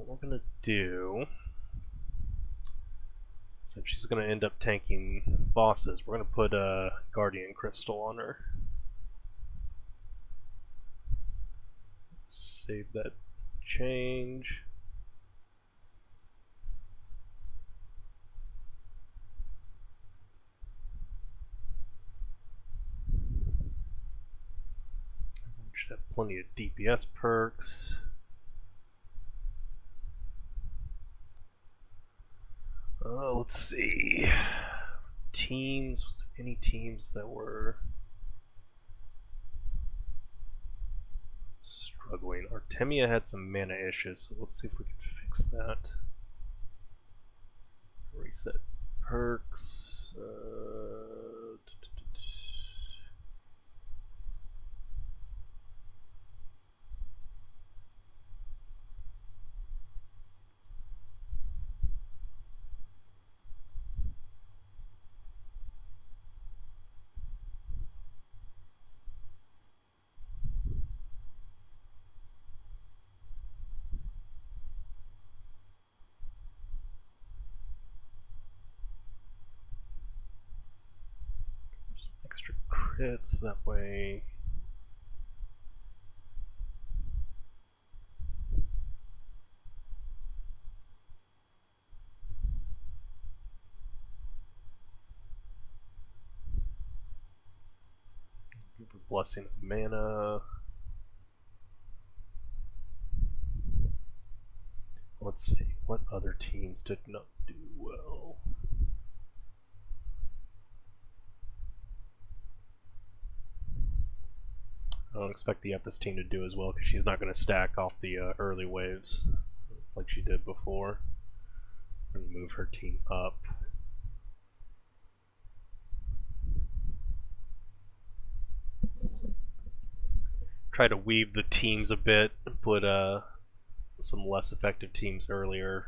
what we're gonna do, since she's gonna end up tanking bosses, we're gonna put a Guardian Crystal on her. Save that change. Should have plenty of DPS perks. Let's see. Teams, was there any teams that were struggling? Artemia had some mana issues, so let's see if we can fix that. Reset perks. Extra crits, that way give her blessing of mana. Let's see, what other teams did not do well? I don't expect the Epis team to do as well because she's not going to stack off the early waves like she did before. I'm going to move her team up. Try to weave the teams a bit, put some less effective teams earlier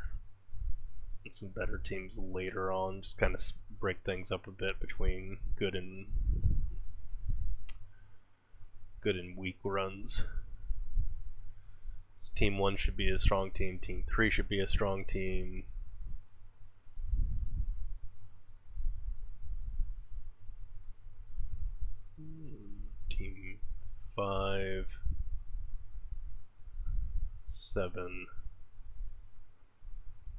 and some better teams later on. Just kind of break things up a bit between good and weak runs. So team 1 should be a strong team, team 3 should be a strong team. Team 5, 7,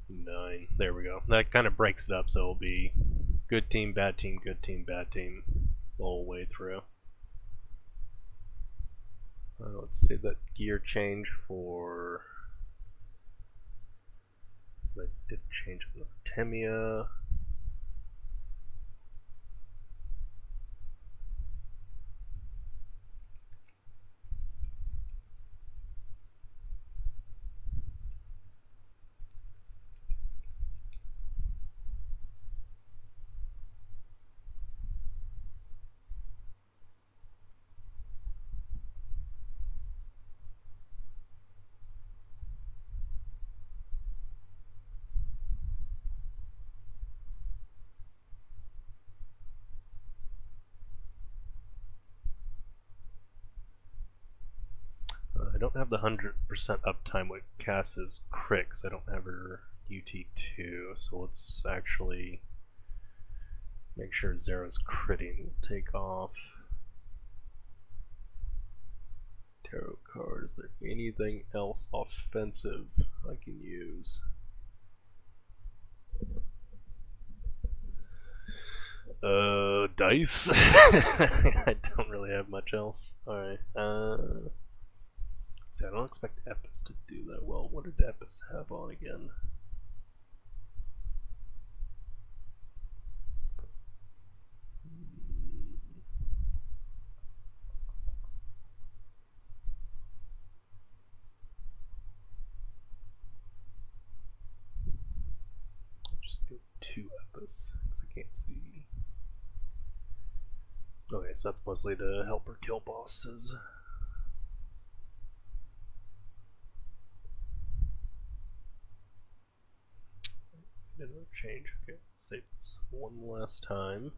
9. There we go. That kind of breaks it up, so it'll be good team, bad team, good team, bad team the whole way through. Let's see that gear change for. That did change on Artemia. I don't have the 100% uptime with Cass's crit because I don't have her UT2, so let's actually make sure Zera's critting will take off. Tarot card, is there anything else offensive I can use? Dice? I don't really have much else. Alright, see, I don't expect Epis to do that well. What did Epis have on again? I'll just go 2 Epis, because I can't see. Okay, so that's mostly to help her kill bosses. Another change. Okay, save this one last time.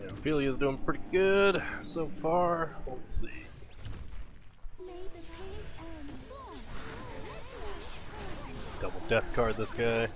Yeah, Ophelia's doing pretty good so far. Let's see. Double death card this guy.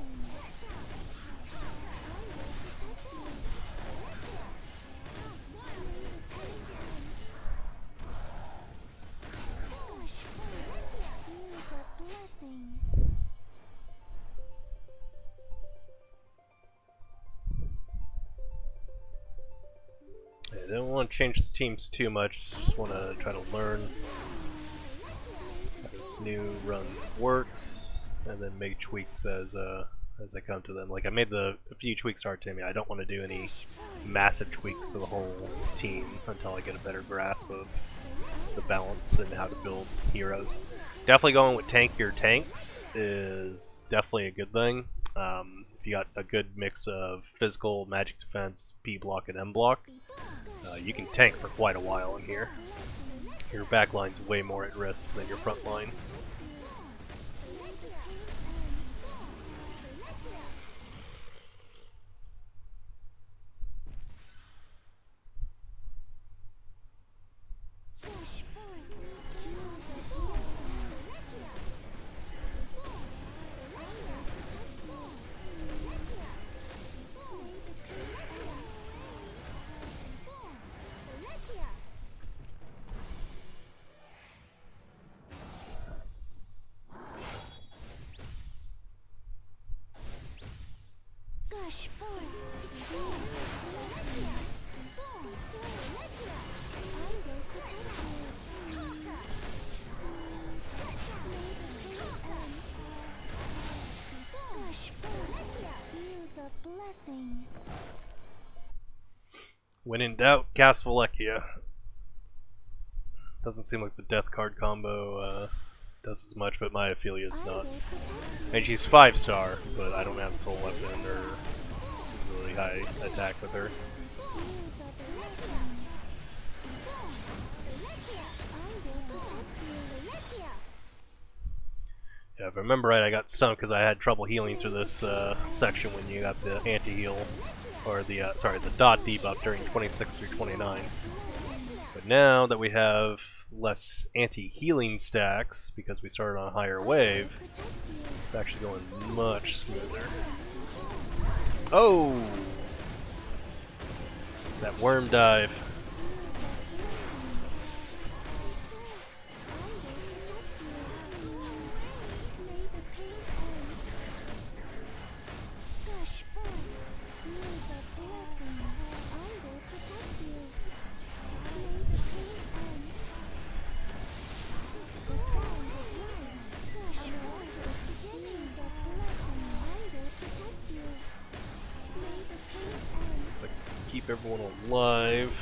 I don't want to change the teams too much, just want to try to learn how this new run works, and then make tweaks as I come to them. Like I made a few tweaks to Artemia. I don't want to do any massive tweaks to the whole team until I get a better grasp of the balance and how to build heroes. Definitely going with tankier tanks is definitely a good thing. If you got a good mix of physical, magic defense, P block, and M block, you can tank for quite a while in here. Your backline's way more at risk than your front line. When in doubt, cast Ophelia. Doesn't seem like the death card combo does as much, but my Ophelia's not. And she's 5-star, but I don't have soul weapon or really high attack with her. Yeah, if I remember right, I got stunned because I had trouble healing through this section when you got the anti-heal, or the the dot debuff during 26 through 29. But now that we have less anti-healing stacks because we started on a higher wave, it's actually going much smoother. Oh, that worm dive. Keep everyone alive.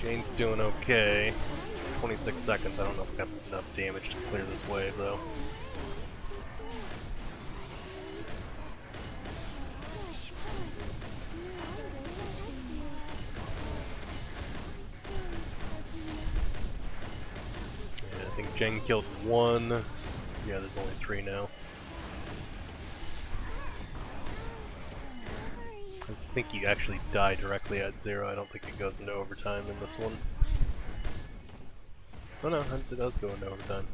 Jane's doing okay. 26 seconds. I don't know if we have enough damage to clear this wave though. Yeah, I think Jane killed one. Yeah, there's only 3 now. I think you actually die directly at 0. I don't think it goes into overtime in this one. Oh no, it does go into overtime.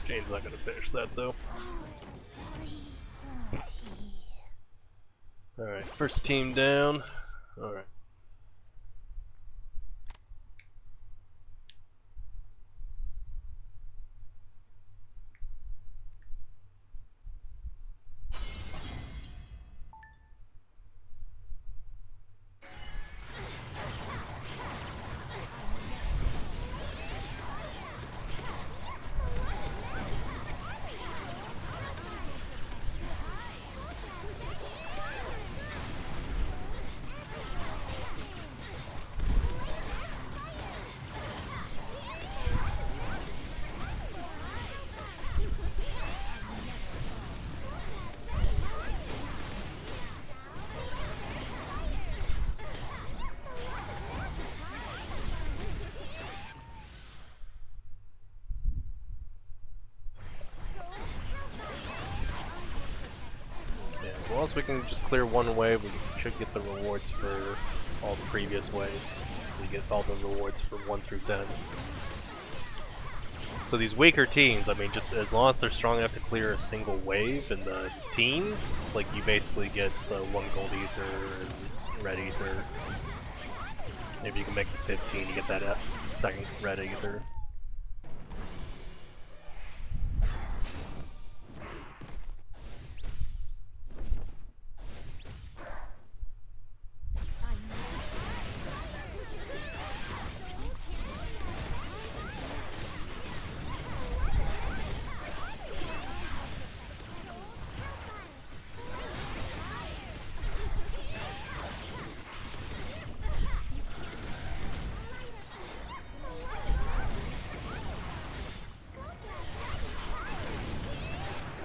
Jane's not gonna finish that though. Alright, first team down. Alright. once we can just clear one wave, we should get the rewards for all the previous waves. So you get all the rewards from 1 through 10. So these weaker teams, I mean, just as long as they're strong enough to clear a single wave in the teams, like you basically get the 1 gold ether and red ether. Maybe you can make the 15 to get that second red ether.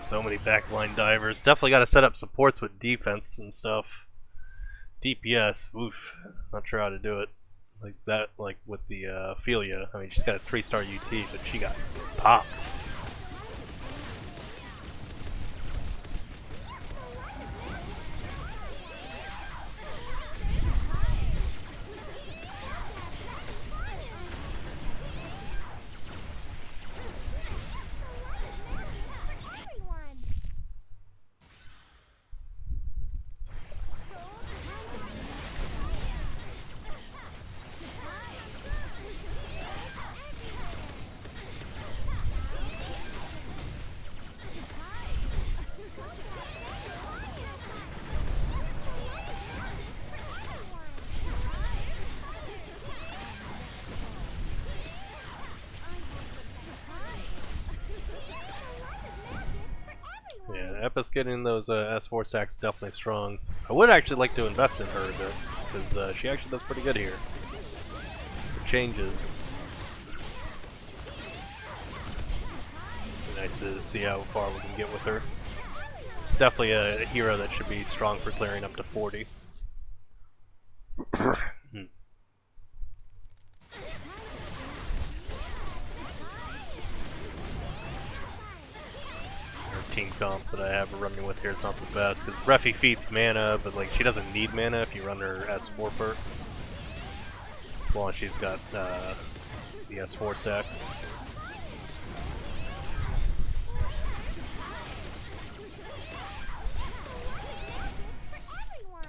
So many backline divers. Definitely got to set up supports with defense and stuff. DPS, oof, not sure how to do it. Like that, like with the Ophelia. I mean, she's got a 3-star UT, but she got popped. Yeah, Epis getting those S4 stacks is definitely strong. I would actually like to invest in her a bit, because she actually does pretty good here. The changes. Be nice to see how far we can get with her. It's definitely a hero that should be strong for clearing up to 40. Team comp that I have her running with here is not the best, because Refi feeds mana, but like she doesn't need mana if you run her S4 perk. As long as she's got the S4 stacks.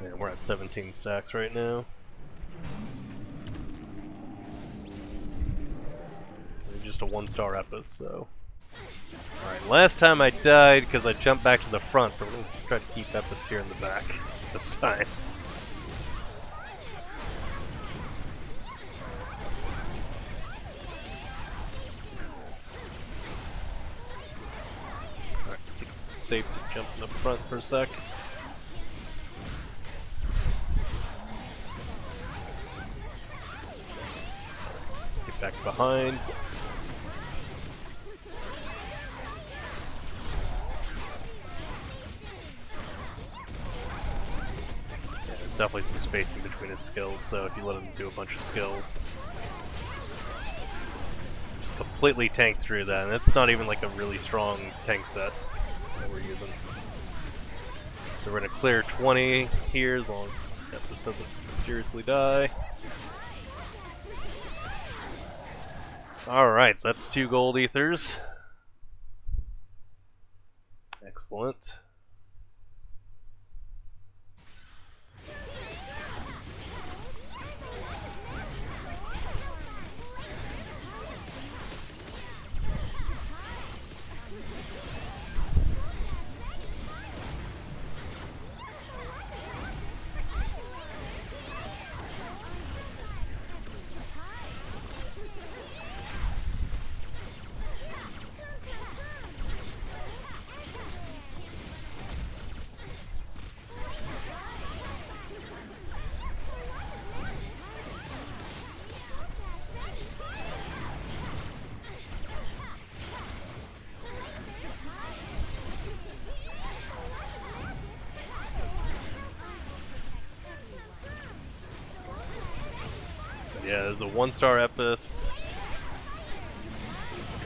Yeah, we're at 17 stacks right now. We're just a 1-star Epis, so. Alright, last time I died because I jumped back to the front, so we're going to try to keep Epis here in the back this time. Alright, I think it's safe to jump in the front for a sec. Get back behind. Definitely some spacing between his skills, so if you let him do a bunch of skills, just completely tank through that, and it's not even like a really strong tank set that we're using. So we're gonna clear 20 here as long as this doesn't mysteriously die. Alright, so that's 2 gold ethers. Excellent. Yeah, there's a 1-star Epis,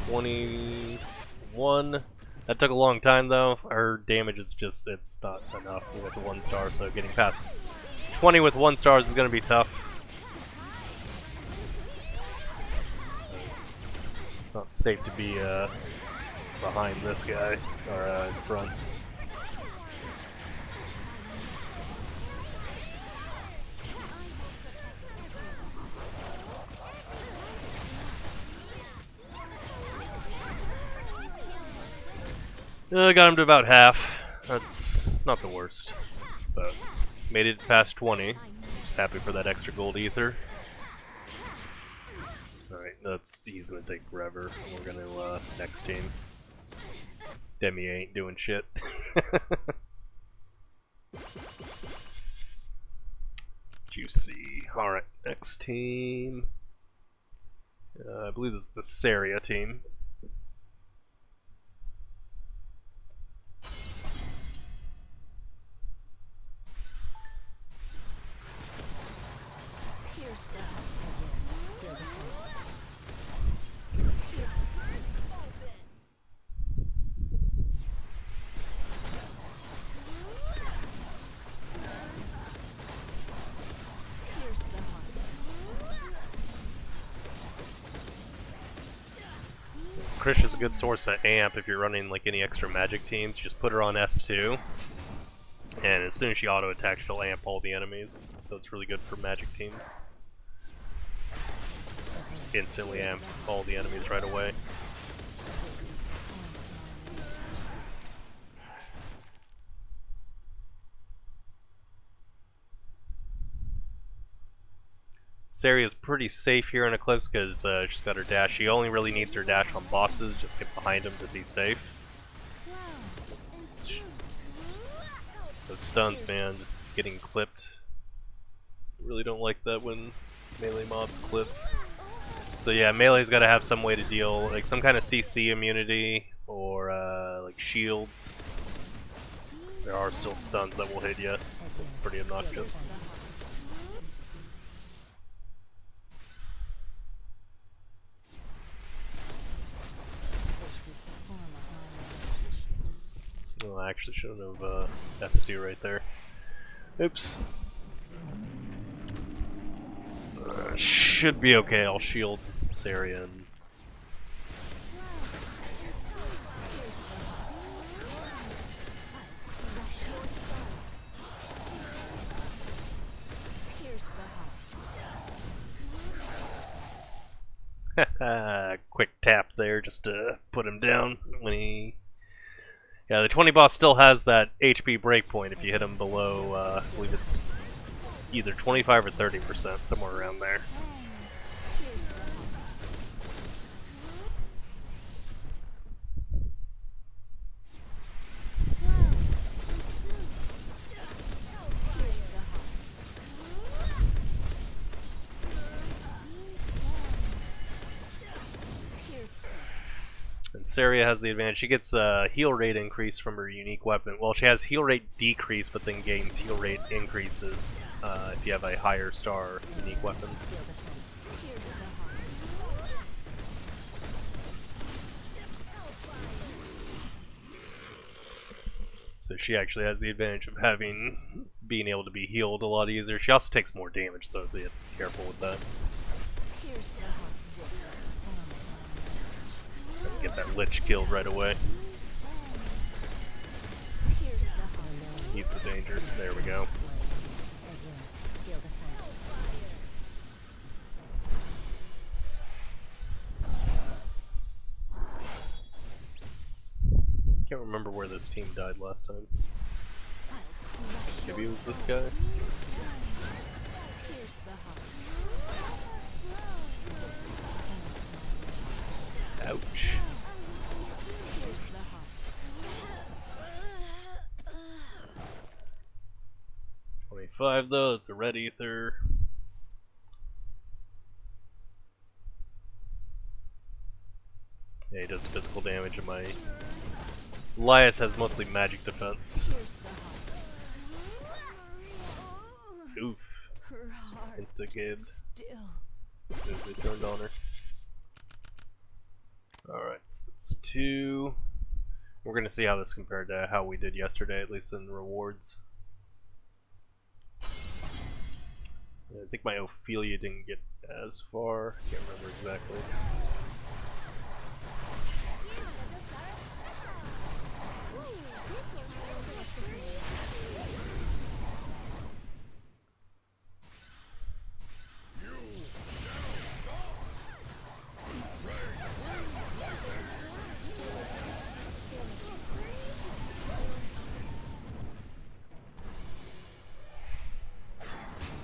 21, That took a long time though. Her damage is just, it's not enough with the 1 star, so getting past 20 with 1 stars is going to be tough. It's not safe to be behind this guy, or in front. Got him to about half. That's not the worst, but made it past 20. Just happy for that extra gold ether. Alright, he's gonna take forever. We're gonna, next team. Demi ain't doing shit. Juicy. Alright, next team. I believe this is the Seria team. Krish is a good source of amp if you're running like any extra magic teams. Just put her on S2, and as soon as she auto attacks, she'll amp all the enemies. So it's really good for magic teams. Just instantly amps all the enemies right away. Seria is pretty safe here in Eclipse because she's got her dash. She only really needs her dash on bosses, just get behind them to be safe. Those stuns, man, just getting clipped. Really don't like that when melee mobs clip. So yeah, melee's got to have some way to deal, like some kind of CC immunity or like shields. There are still stuns that will hit you. It's pretty obnoxious. Oh, I actually shouldn't have S2 right there. Oops. Should be okay. I'll shield Seria and quick tap there just to put him down when he... Yeah, the 20 boss still has that HP breakpoint if you hit him below, I believe it's either 25 or 30%, somewhere around there. And Seria has the advantage. She gets a heal rate increase from her unique weapon. Well, she has heal rate decrease, but then gains heal rate increases if you have a higher star unique weapon. So she actually has the advantage of being able to be healed a lot easier. She also takes more damage though, so you have to be careful with that. Get that lich killed right away. He's the danger. There we go. Can't remember where this team died last time. Maybe it was this guy? Ouch. 25 though, it's a red ether. Yeah, he does physical damage, and my Elias has mostly magic defense. Oof. Insta-gibbed. As soon as they turned on her. Alright, so that's 2. We're gonna see how this compared to how we did yesterday, at least in rewards. I think my Ophelia didn't get as far. I can't remember exactly.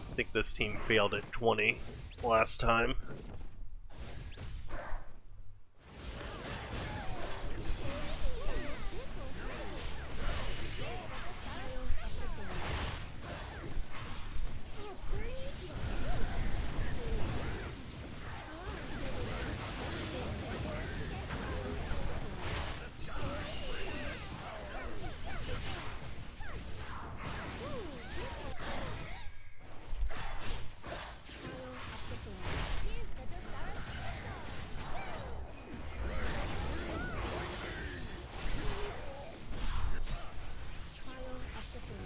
I think this team failed at 20 last time.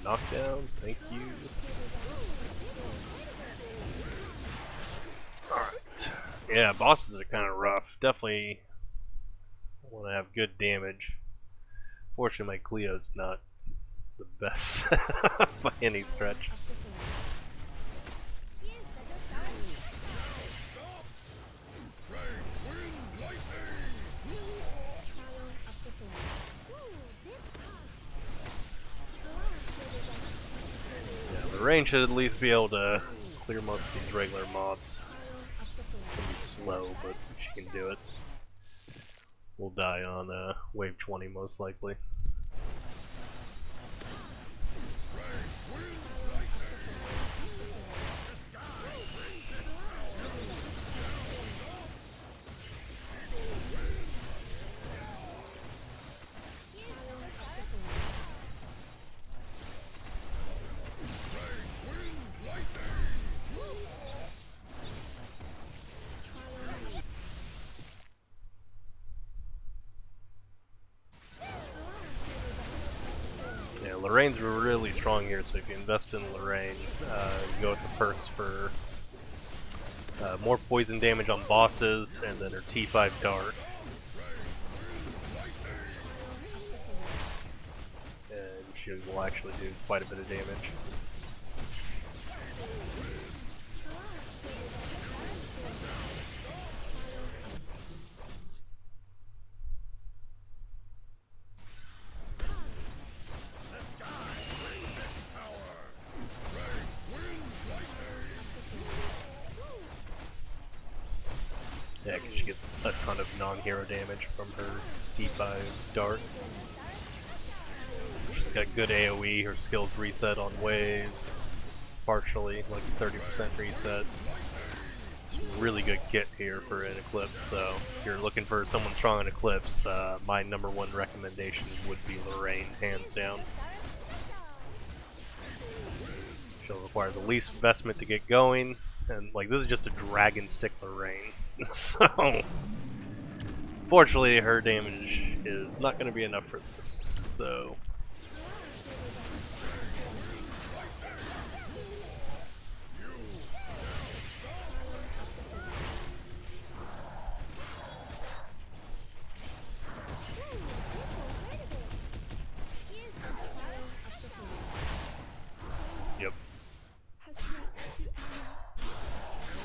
Knockdown, thank you. Alright. Yeah, bosses are kind of rough. Definitely want to have good damage. Fortunately, my Cleo's not the best by any stretch. Lorraine should at least be able to clear most of these regular mobs. It'll be slow, but she can do it. We'll die on wave 20 most likely. Lorraine's really strong here, so if you invest in Lorraine, you go with the perks for more poison damage on bosses, and then her T5 dart. And she will actually do quite a bit of damage. Yeah, because she gets a ton of non-hero damage from her D5 dart. She's got good AoE, her skills reset on waves, partially, like a 30% reset. It's a really good kit here for an Eclipse, so if you're looking for someone strong in Eclipse, my #1 recommendation would be Lorraine, hands down. She'll require the least investment to get going, and like this is just a dragon stick Lorraine. So, fortunately, her damage is not going to be enough for this. So, yep.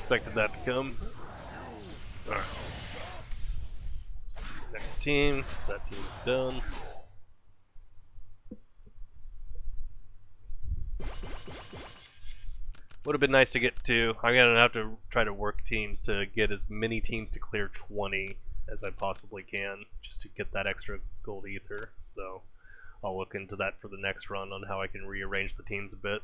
Expected that to come. Alright. Next team. That team's done. Would have been nice to get to. I'm gonna have to try to work teams to get as many teams to clear 20 as I possibly can, just to get that extra gold ether. So I'll look into that for the next run on how I can rearrange the teams a bit.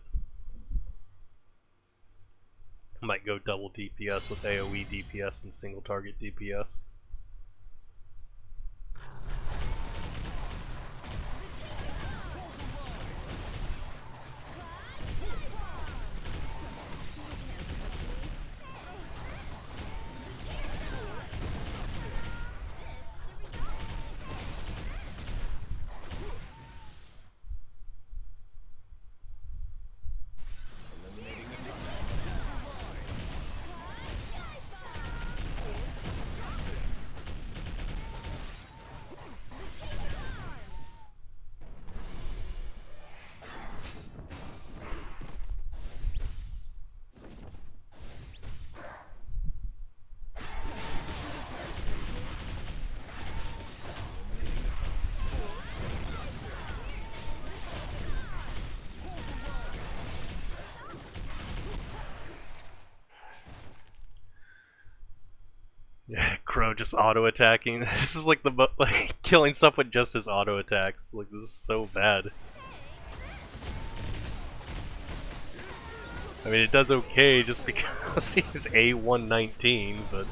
I might go double DPS with AoE DPS and single target DPS. Crow just auto attacking. This is like like killing stuff with just his auto attacks. Like this is so bad. I mean, it does okay just because he's A119, but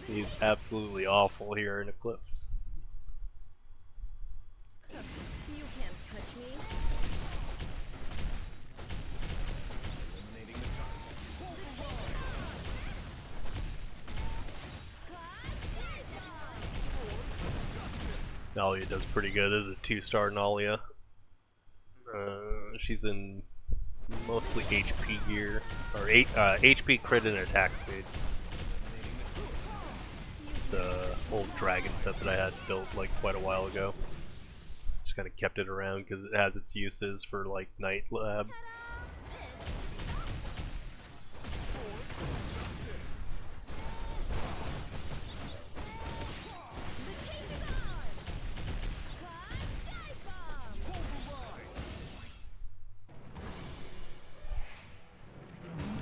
he's absolutely awful here in Eclipse. You can't touch me. Nalia does pretty good. This is a 2-star Nalia. She's in mostly HP gear, or HP crit and attack speed. It's a old dragon set that I had built like quite a while ago. Just kind of kept it around because it has its uses for like night lab.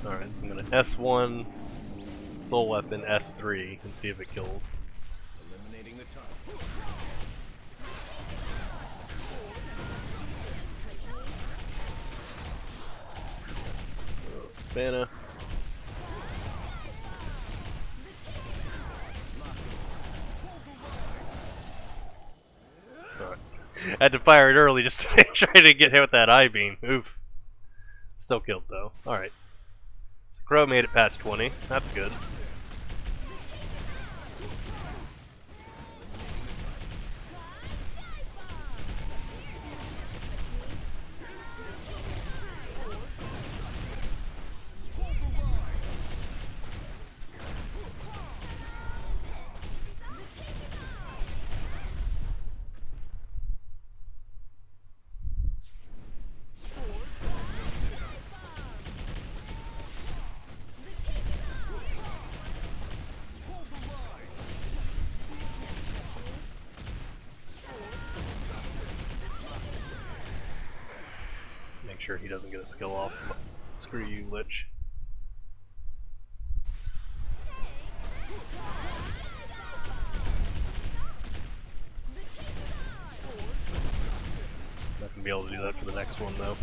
Alright, so I'm gonna S1 Soul Weapon S3 and see if it kills. Eliminating the top. Banna. Alright. I had to fire it early just to make sure I didn't get hit with that eye beam. Oof. Still killed though. Alright. Crow made it past 20. That's good. Make sure he doesn't get a skill off. Screw you, Lich. Not gonna be able to do that for the next one though.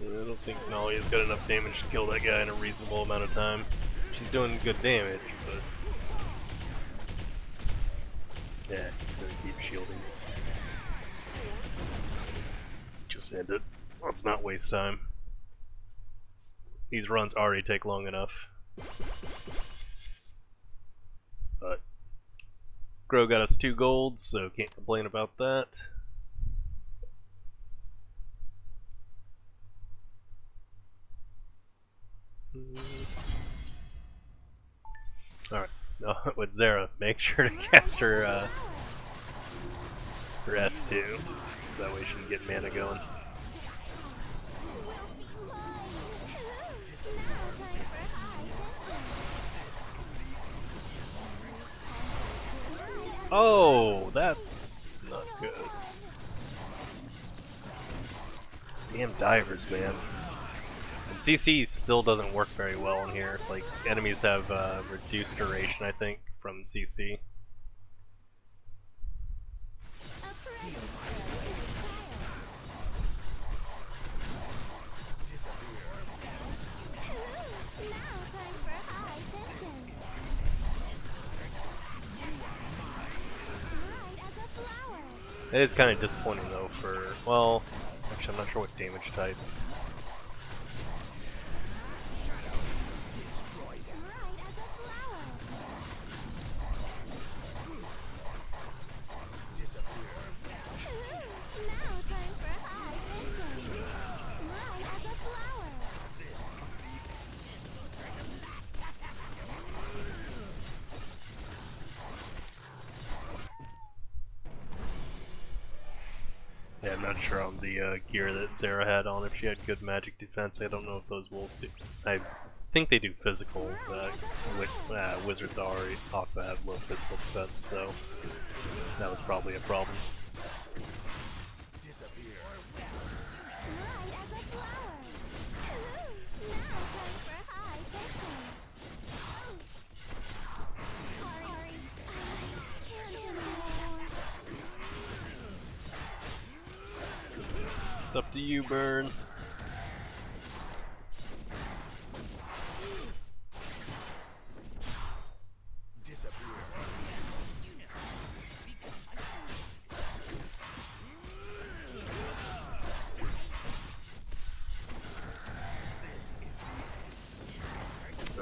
I don't think Nalia's got enough damage to kill that guy in a reasonable amount of time. She's doing good damage, but yeah, she's gonna keep shielding. Just end it. Let's not waste time. These runs already take long enough. But Grow got us 2 golds, so can't complain about that. Alright, no, with Xerah, make sure to cast her, her S2. That way she can get mana going. Oh, that's not good. Damn divers, man. And CC still doesn't work very well in here. Like, enemies have reduced duration, I think, from CC. It is kind of disappointing though for, well, actually I'm not sure what damage type. Yeah, I'm not sure on the gear that Xerah had on if she had good magic defense. I don't know if those wolves do. I think they do physical. Wizards already also have low physical defense, so that was probably a problem. It's up to you, Burn.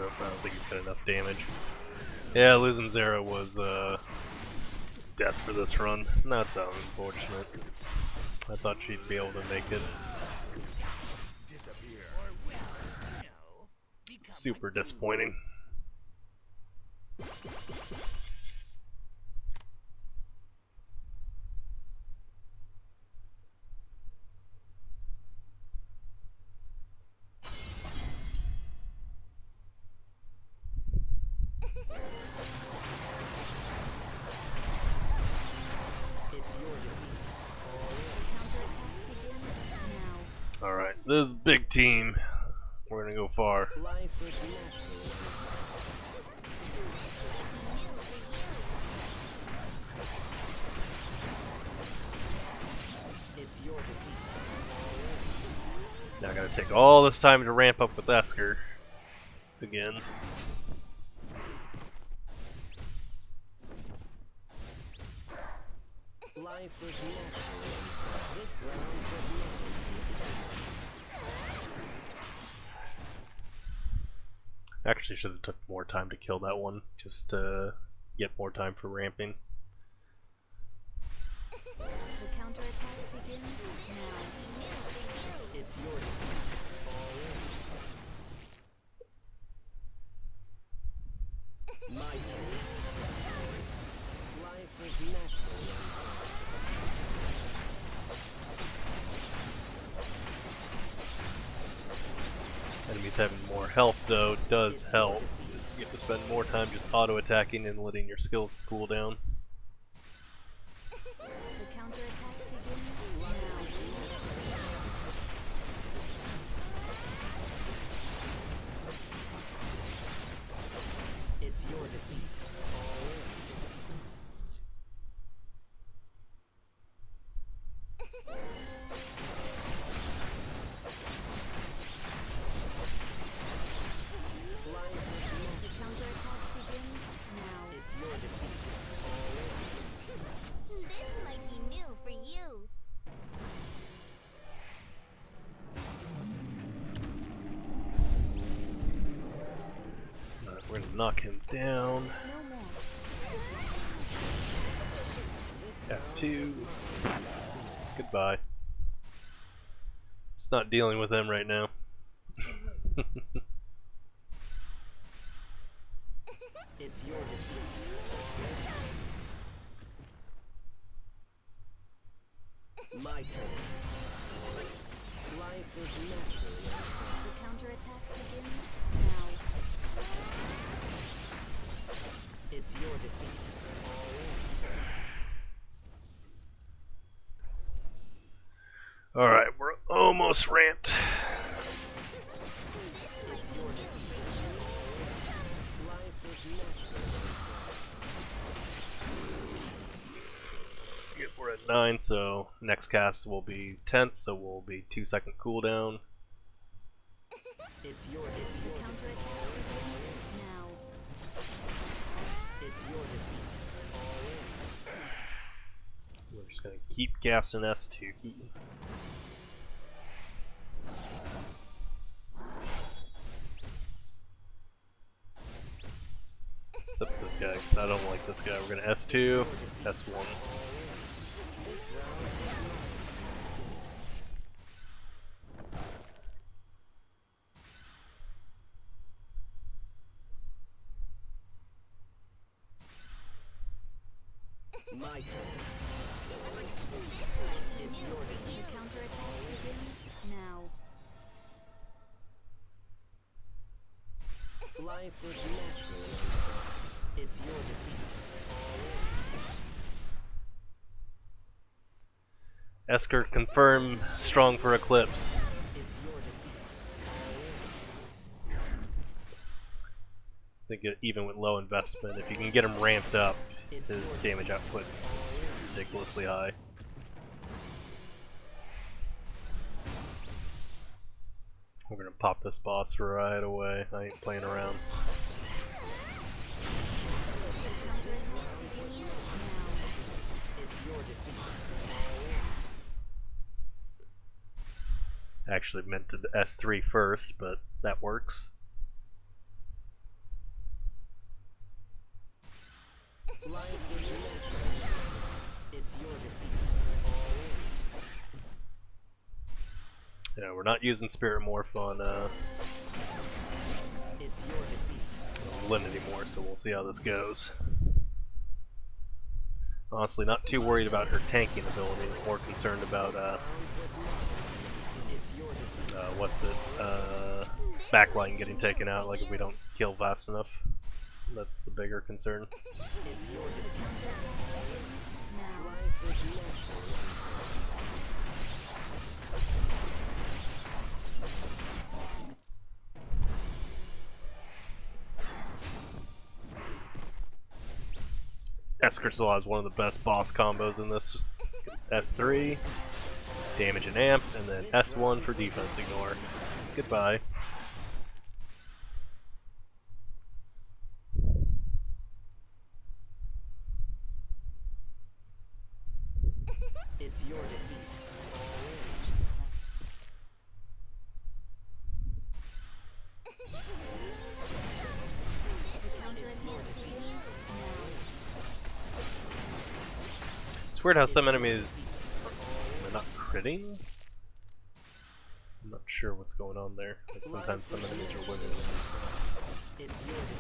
I don't think he's got enough damage. Yeah, losing Xerah was death for this run. That's unfortunate. I thought she'd be able to make it. Super disappointing. Alright, this is a big team. We're gonna go far. Now I gotta take all this time to ramp up with Esker again. Life was natural. This round was Actually, should have took more time to kill that one, just to get more time for ramping. The counterattack begins now. It's yours. My turn. Life is natural. Enemies having more health, though, does help. You get to spend more time just auto-attacking and letting your skills cool down. The counterattack begins now. It's your defeat. We're gonna knock him down. S2. Goodbye. Just not dealing with him right now. It's your defeat. My turn. Life is natural. The counterattack begins now. It's your defeat. Alright, we're almost ramped. It's your defeat. Life is natural. Yep, we're at 9, so next cast will be 10th, so we'll be 2-second cooldown. It's your The counterattack begins now. It's your defeat. We're just gonna keep gassing S2. Except for this guy, 'cause I don't like this guy. We're gonna S2, S1. My turn. It's your defeat. Life was natural. It's your defeat. Esker confirmed strong for Eclipse. It's your defeat. I think even with low investment, if you can get him ramped up, his damage output's ridiculously high. We're gonna pop this boss right away. I ain't playing around. It's your defeat. Actually meant to S3 first, but that works. Life was natural. It's your defeat. Yeah, we're not using Spirit Morph on It's your defeat. Lynn anymore, so we'll see how this goes. Honestly, not too worried about her tanking ability, more concerned about It's your defeat. what's it? Backline getting taken out, like if we don't kill fast enough. That's the bigger concern. It's your defeat. Now. Life was natural. Esker still has one of the best boss combos in this. S3, damage and amp, and then S1 for defense ignore. Goodbye. It's your defeat. The counterattack begins now. It's weird how some enemies are not critting. I'm not sure what's going on there. Like sometimes some enemies are winning. It's your defeat.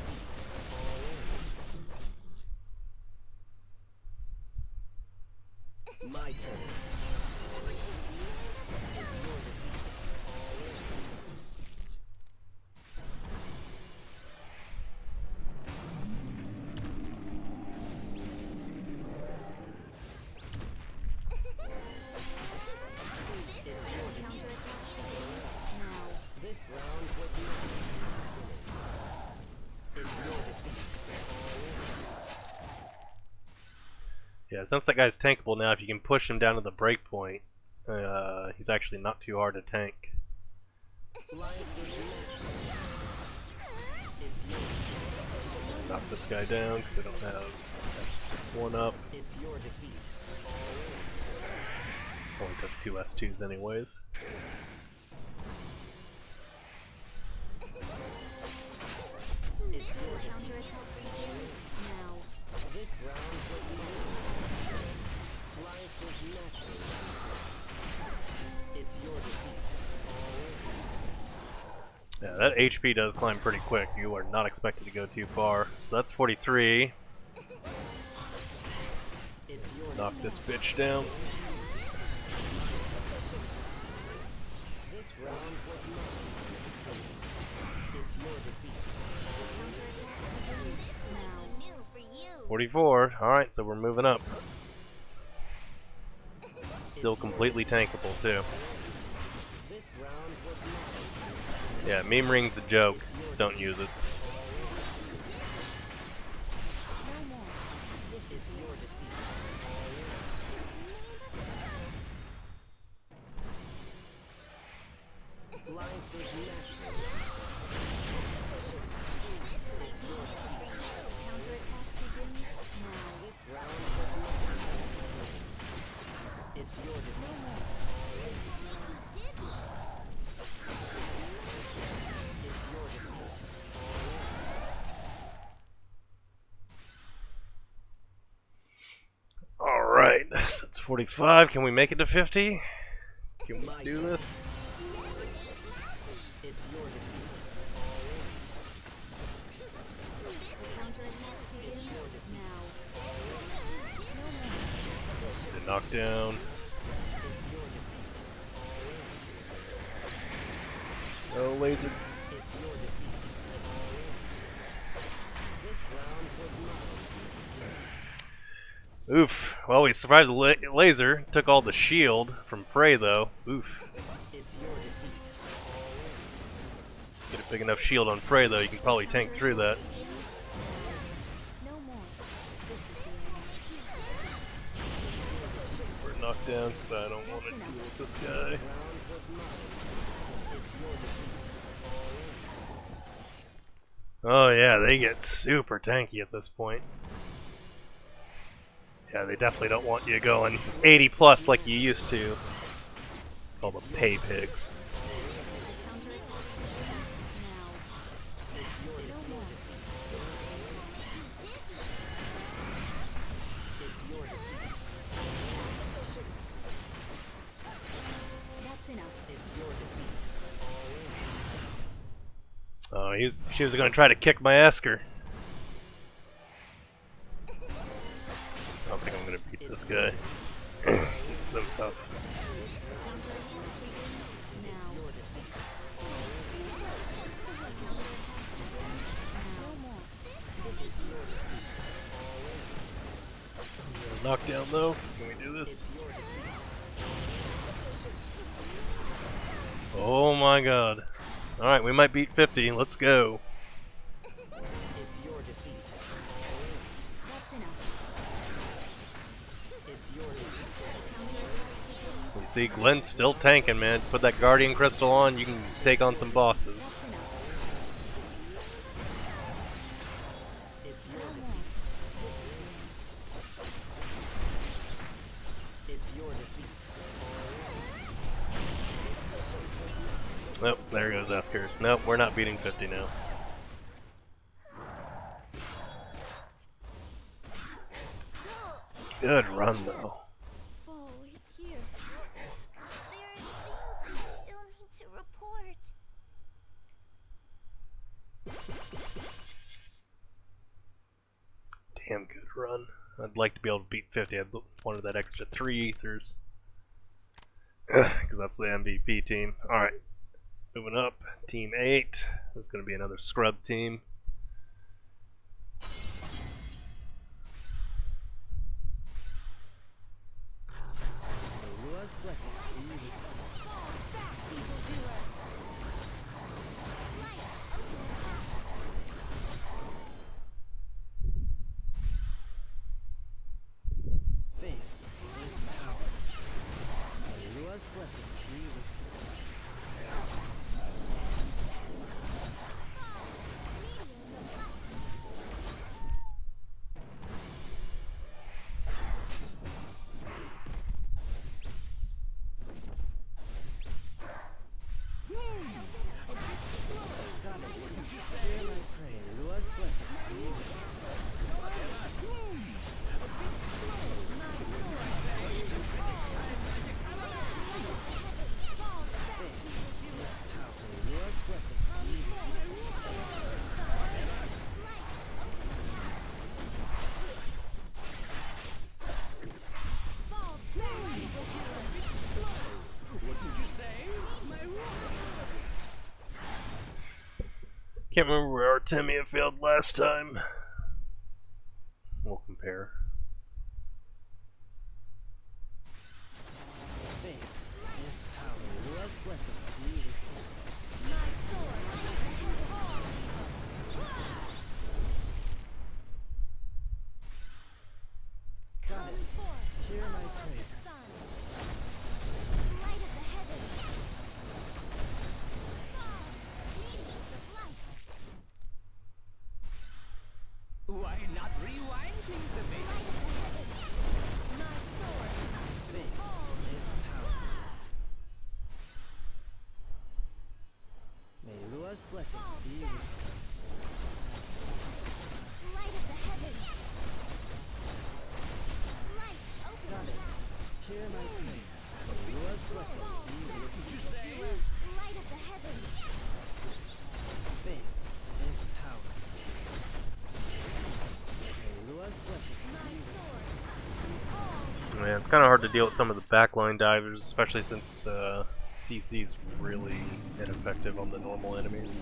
My turn. It's your defeat. It's your defeat. Counterattack begins now. This round was not It's your defeat. Yeah, since that guy's tankable now, if you can push him down to the break point, he's actually not too hard to tank. Life is natural. It's your defeat. Knock this guy down because we don't have S1 up. It's your defeat. Only took 2 S2s anyways. It's your defeat. Counterattack begins now. This round was not Life was natural. It's your defeat. Yeah, that HP does climb pretty quick. You are not expected to go too far. So that's 43. It's your Knock this bitch down. This round was not It's your defeat. Counterattack begins now. New for you. 44. Alright, so we're moving up. Still completely tankable too. This round was not Yeah, meme ring's a joke. Don't use it. No more. It's your defeat. Life is natural. It's your defeat. Counterattack begins now. This round was not It's your defeat. It's your defeat. Alright, so it's 45. Can we make it to 50? Can we do this? It's your defeat. The counterattack begins now. The knockdown. It's your defeat. No laser. It's your defeat. Oof. Well, we survived the laser. Took all the shield from Frey, though. Oof. It's your defeat. Get a big enough shield on Frey, though. You can probably tank through that. No more. This is the end. We're knocked down because I don't want to deal with this guy. Oh yeah, they get super tanky at this point. Yeah, they definitely don't want you going 80 plus like you used to. Call them pay pigs. Oh, she was going to try to kick my Esker. I don't think I'm going to beat this guy. He's so tough. Knockdown though. Can we do this? Oh my god. Alright, we might beat 50. Let's go. It's your defeat. It's your defeat. You see, Glenn's still tanking, man. Put that Guardian Crystal on, you can take on some bosses. It's your defeat. It's your defeat. Nope, there goes Esker. Nope, we're not beating 50 now. Good run, though. Oh, here. There are things I still need to report. Damn good run. I'd like to be able to beat 50. I wanted that extra 3 ethers. Because that's the MVP team. Alright. Moving up. Team 8. This is going to be another scrub team. Rua's blessing. Faith is power. Rua's blessing. Can't remember where Artemia failed last time. We'll compare. Faith is power. Rua's blessing. Goddess, hear my prayer. Why not rewind things a bit? Faith is power. May Rua's blessing be with you. Goddess, hear my prayer. May Rua's blessing be with you. Faith is power. Yeah, it's kind of hard to deal with some of the backline divers, especially since CC's really ineffective on the normal enemies.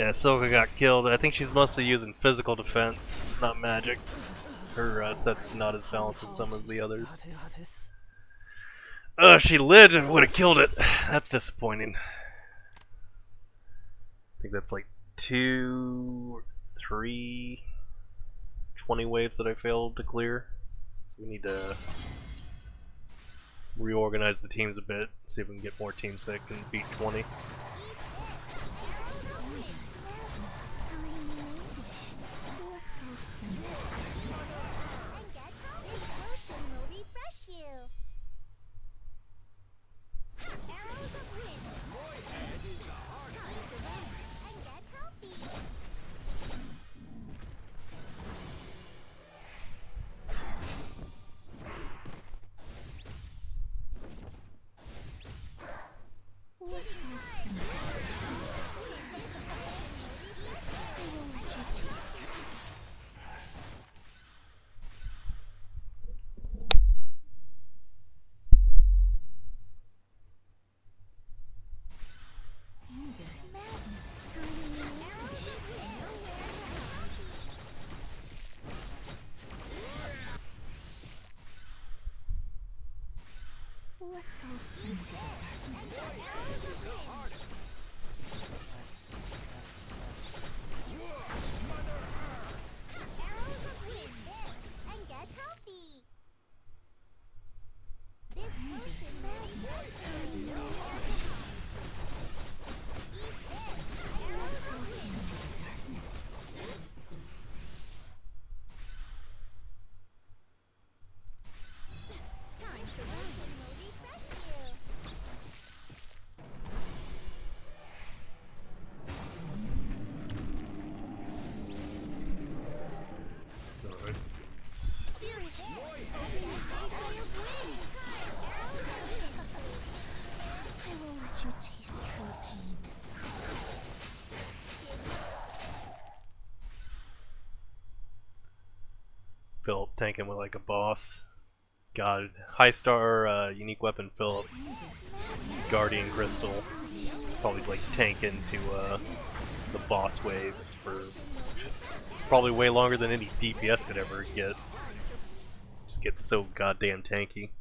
Yeah, Silka got killed. I think she's mostly using physical defense, not magic. Her set's not as balanced as some of the others. She lived and would have killed it. That's disappointing. I think that's like 2 or 3 20 waves that I failed to clear. So we need to reorganize the teams a bit, see if we can get more teams that can beat 20. Philip tanking with like a boss. God, high star unique weapon Philip. Guardian Crystal. Probably like tank into the boss waves for probably way longer than any DPS could ever get. Just gets so goddamn tanky.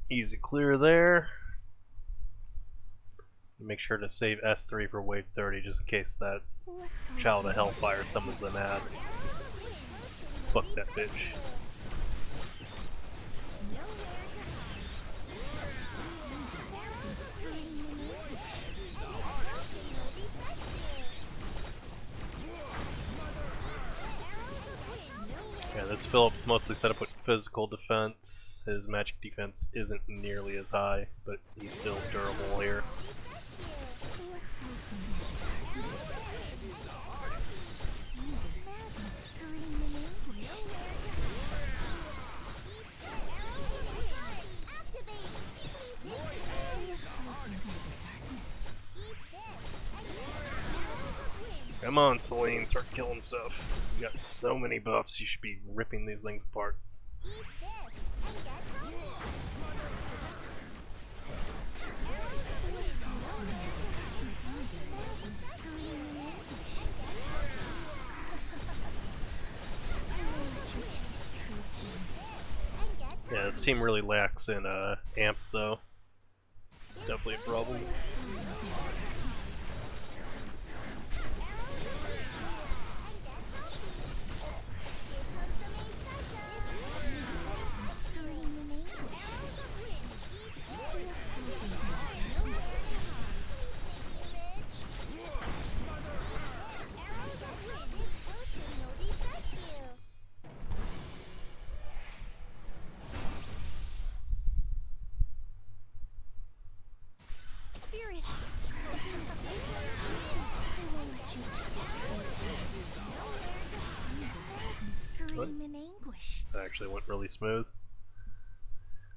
Easy clear there. Make sure to save S3 for wave 30 just in case that Child of Hellfire summons them ad. Fuck that bitch. Yeah, this Philip's mostly set up with physical defense. His magic defense isn't nearly as high, but he's still durable here. Come on, Selene, start killing stuff. You got so many buffs, you should be ripping these things apart. Yeah, this team really lacks in amp though. definitely a problem. That actually went really smooth.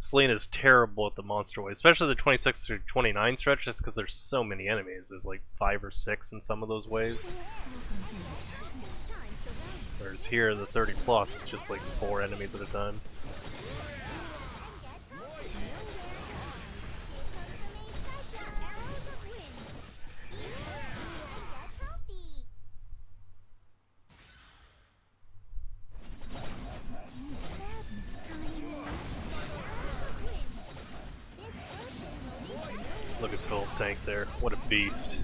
Selene is terrible at the monster wave, especially the 26 through 29 stretch, just because there's so many enemies. There's like 5 or 6 in some of those waves. Whereas here, the 30 plus, it's just like 4 enemies at a time. Look at Philip Tank there. What a beast.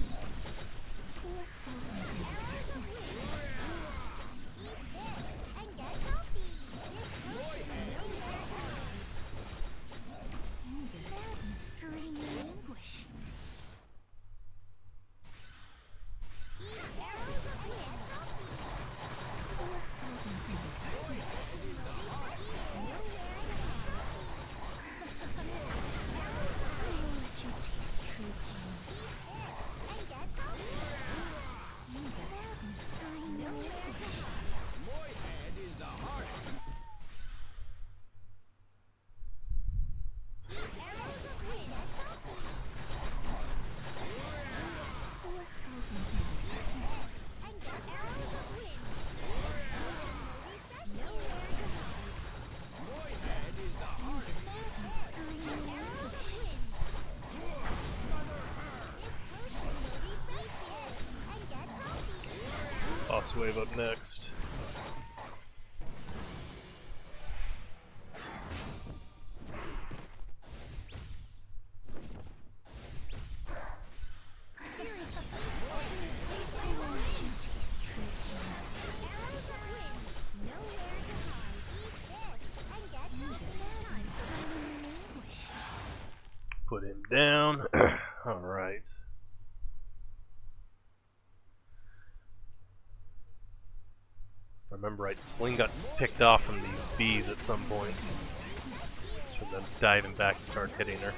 Boss wave up next. Put him down. Alright. If I remember right, Selene got picked off from these bees at some point. So then diving back and start hitting her.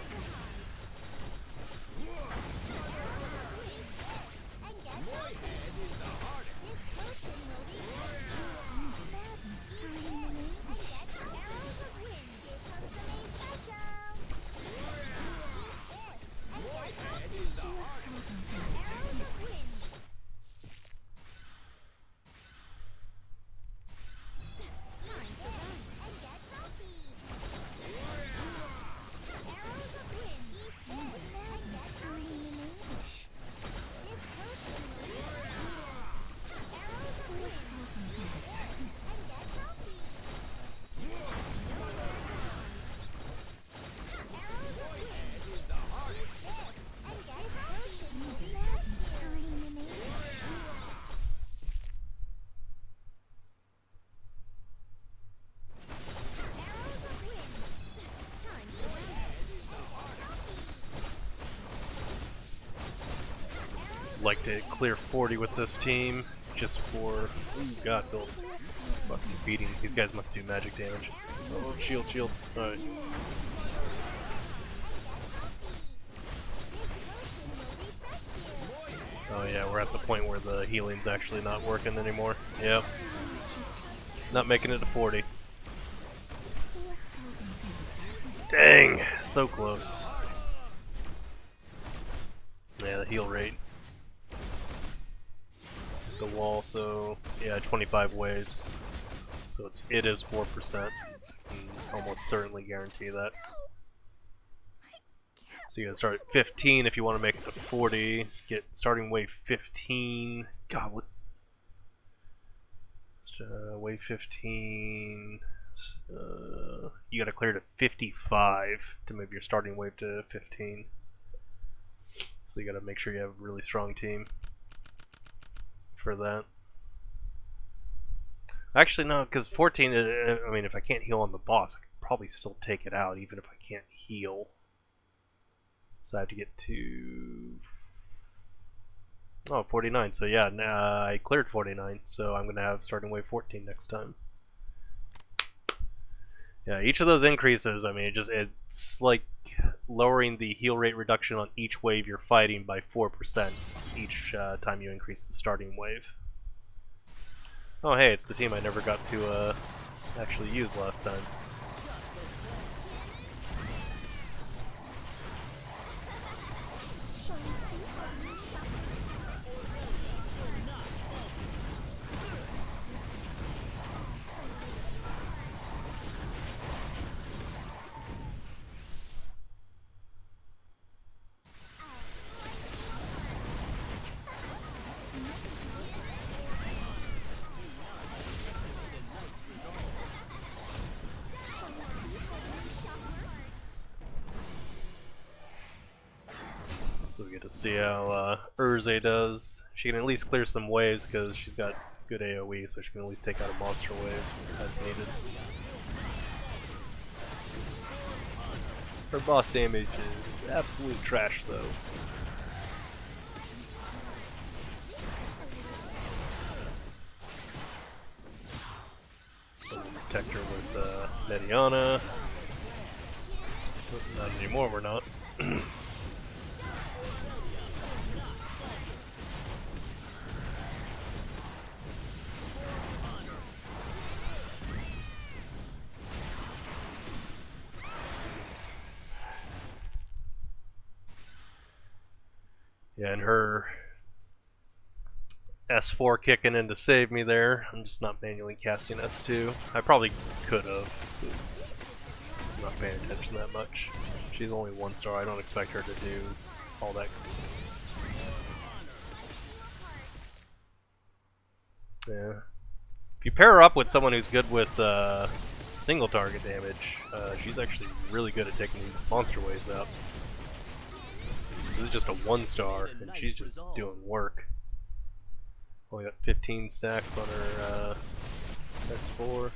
Like to clear 40 with this team, just for... Ooh, God, Bill. Must be beating. These guys must do magic damage. Oh, shield, shield. Alright. Oh yeah, we're at the point where the healing's actually not working anymore. Yep. Not making it to 40. Dang! So close. Yeah, the heal rate. The wall, so yeah, 25 waves. So it is 4%. And almost certainly guarantee that. So you gotta start at 15 if you want to make it to 40. Get starting wave 15. God, what? Wave 15. You gotta clear to 55 to move your starting wave to 15. So you gotta make sure you have a really strong team for that. Actually, no, because 14, I mean, if I can't heal on the boss, I can probably still take it out, even if I can't heal. So I have to get to... Oh, 49. So yeah, I cleared 49, so I'm going to have starting wave 14 next time. Yeah, each of those increases, I mean, it's like lowering the heal rate reduction on each wave you're fighting by 4% each time you increase the starting wave. Oh hey, it's the team I never got to actually use last time. So we get to see how Erze does. She can at least clear some waves because she's got good AoE, so she can at least take out a monster wave as needed. Her boss damage is absolute trash though. So we'll protect her with Mediana. Not anymore, we're not. Yeah, and her S4 kicking in to save me there. I'm just not manually casting S2. I probably could have. I'm not paying attention that much. She's only 1 star. I don't expect her to do all that. Yeah. If you pair her up with someone who's good with single target damage, she's actually really good at taking these monster waves out. This is just a 1 star, and she's just doing work. Only got 15 stacks on her S4.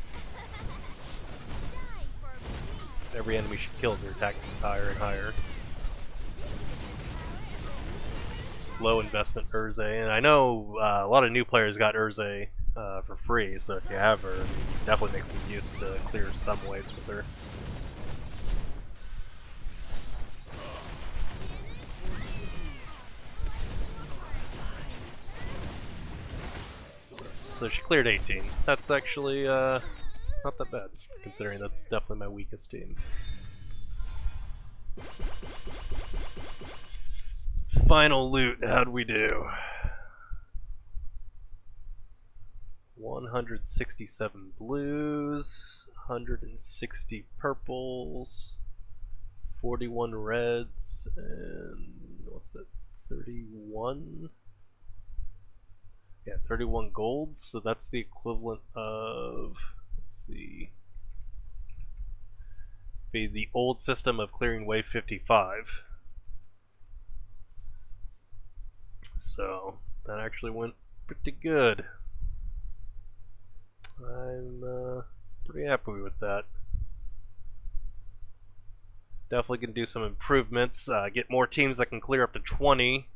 So every enemy she kills, her attack is higher and higher. Low investment Erze, and I know a lot of new players got Erze for free, so if you have her, definitely make some use to clear some waves with her. So she cleared 18. That's actually not that bad, considering that's definitely my weakest team. So final loot, how'd we do? 167 blues, 160 purples, 41 reds, and what's that, 31? Yeah, 31 golds, so that's the equivalent of, let's see, be the old system of clearing wave 55. So, that actually went pretty good. I'm pretty happy with that. Definitely can do some improvements, get more teams that can clear up to 20.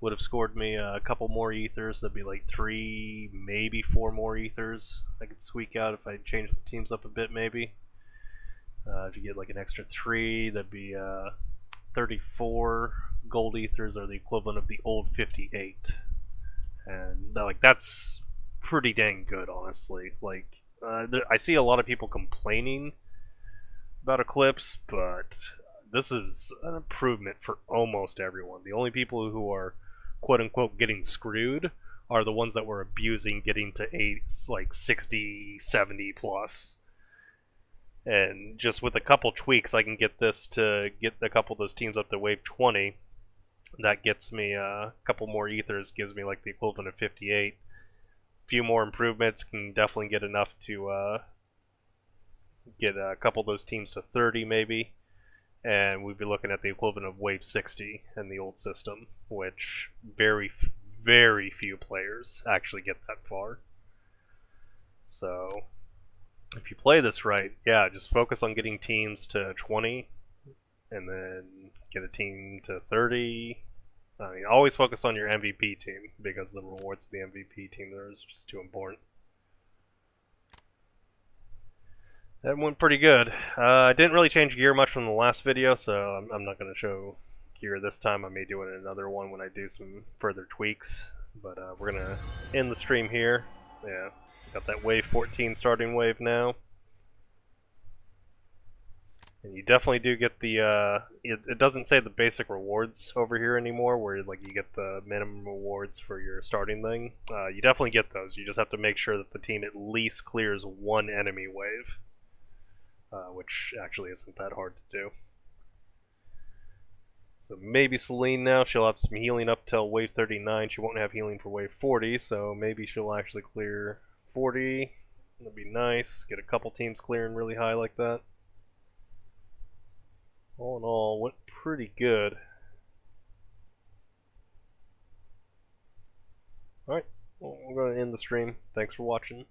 Would have scored me a couple more ethers. That'd be like 3, maybe 4 more ethers I could squeak out if I changed the teams up a bit, maybe. If you get like an extra 3, that'd be 34 gold ethers, are the equivalent of the old 58. And that's pretty dang good, honestly. Like, I see a lot of people complaining about Eclipse, but this is an improvement for almost everyone. The only people who are quote-unquote getting screwed are the ones that were abusing getting to 8, like 60, 70 plus. And just with a couple tweaks, I can get this to get a couple of those teams up to wave 20. That gets me a couple more ethers, gives me like the equivalent of 58. A few more improvements can definitely get enough to get a couple of those teams to 30 maybe. and we'd be looking at the equivalent of wave 60 in the old system, which very few players actually get that far. So if you play this right, yeah, just focus on getting teams to 20 and then get a team to 30. I mean, always focus on your MVP team because the rewards of the MVP team there is just too important. That went pretty good. I didn't really change gear much from the last video, so I'm not going to show gear this time. I may do it in another one when I do some further tweaks. But we're going to end the stream here. Yeah, got that wave 14 starting wave now. And you definitely do get the, it doesn't say the basic rewards over here anymore, where like you get the minimum rewards for your starting thing. You definitely get those. You just have to make sure that the team at least clears one enemy wave. Which actually isn't that hard to do. So maybe Selene now, she'll have some healing up till wave 39. She won't have healing for wave 40, so maybe she'll actually clear 40. That'd be nice. Get a couple teams clearing really high like that. All in all, went pretty good. Alright, well, we're going to end the stream. Thanks for watching.